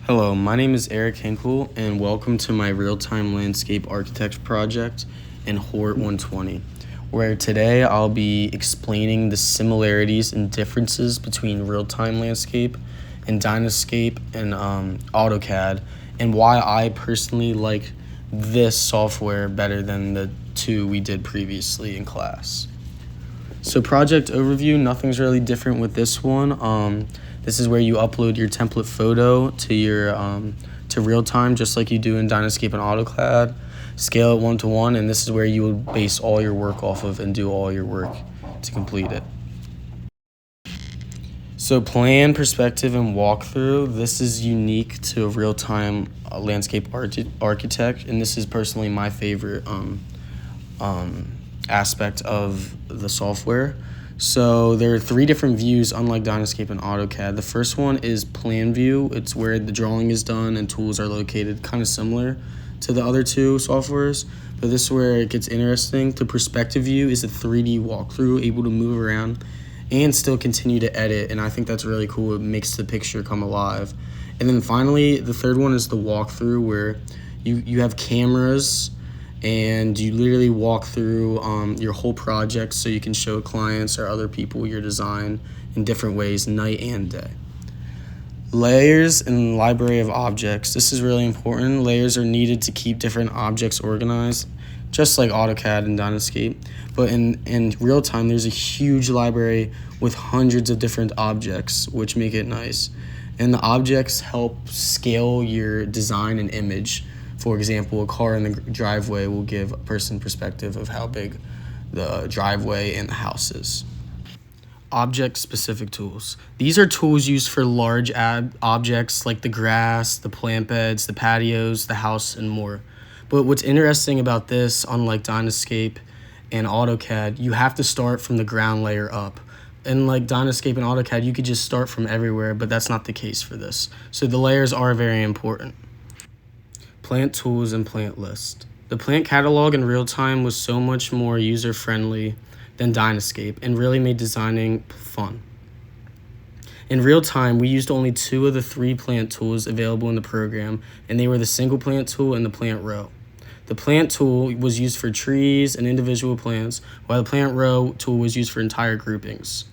Hello, my name is Eric Hinkle, and welcome to my real-time landscape architecture project in Hort 120, where today I'll be explaining the similarities and differences between real-time landscape and Dynascape and AutoCAD, and why I personally like this software better than the two we did previously in class. So project overview, nothing's really different with this one. This is where you upload your template photo to your to real-time, just like you do in Dynascape and AutoCAD. Scale it 1:1, and this is where you would base all your work off of and do all your work to complete it. So plan, perspective, and walkthrough. This is unique to a real-time landscape architect, and this is personally my favorite aspect of the software. So there are three different views, unlike Dynascape and AutoCAD. The first one is plan view. It's where the drawing is done and tools are located, kind of similar to the other two softwares, but this is where it gets interesting. The perspective view is a 3D walkthrough, able to move around and still continue to edit, and I think that's really cool. It makes the picture come alive. And then finally, the third one is the walkthrough, where you have cameras and you literally walk through your whole project so you can show clients or other people your design in different ways, night and day. Layers and library of objects. This is really important. Layers are needed to keep different objects organized, just like AutoCAD and Dynascape. But in real time, there's a huge library with hundreds of different objects, which make it nice. And the objects help scale your design and image. For example, a car in the driveway will give a person perspective of how big the driveway and the house is. Object-specific tools. These are tools used for large objects like the grass, the plant beds, the patios, the house, and more. But what's interesting about this, unlike Dynascape and AutoCAD, you have to start from the ground layer up. And like Dynascape and AutoCAD, you could just start from everywhere, but that's not the case for this. So the layers are very important. Plant tools and plant list. The plant catalog in real time was so much more user-friendly than Dynascape and really made designing fun. In real time, we used only 2 of the 3 plant tools available in the program, and they were the single plant tool and the plant row. The plant tool was used for trees and individual plants, while the plant row tool was used for entire groupings.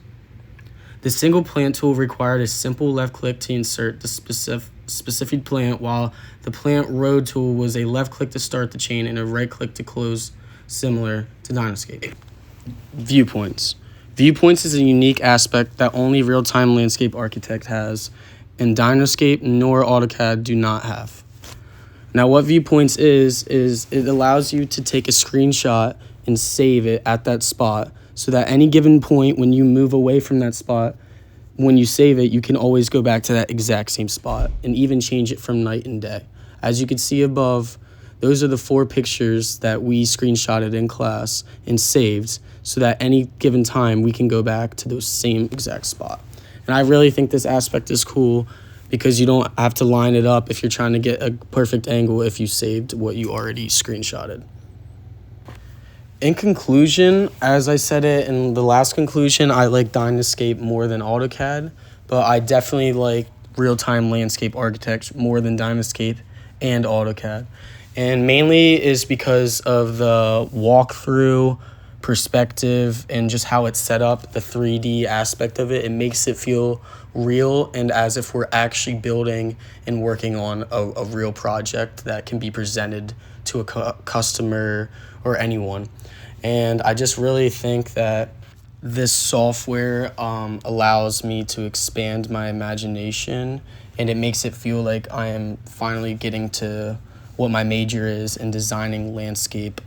The single plant tool required a simple left click to insert the specific plant, while the plant row tool was a left click to start the chain and a right click to close, similar to Dynascape. Viewpoints. Viewpoints is a unique aspect that only real-time landscape architect has, and Dynascape nor AutoCAD do not have. Now what viewpoints is it allows you to take a screenshot and save it at that spot, so that any given point when you move away from that spot, when you save it, you can always go back to that exact same spot and even change it from night and day. As you can see above, those are the 4 pictures that we screenshotted in class and saved, so that any given time we can go back to those same exact spot. And I really think this aspect is cool because you don't have to line it up if you're trying to get a perfect angle if you saved what you already screenshotted. In conclusion, as I said it in the last conclusion, I like Dynascape more than AutoCAD, but I definitely like real-time landscape architecture more than Dynascape and AutoCAD. And mainly is because of the walkthrough, perspective, and just how it's set up, the 3D aspect of it. It makes it feel real and as if we're actually building and working on a real project that can be presented to a customer or anyone. And I just really think that this software allows me to expand my imagination, and it makes it feel like I am finally getting to what my major is in designing landscape,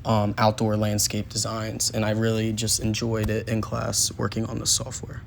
outdoor landscape designs. And I really just enjoyed it in class working on the software.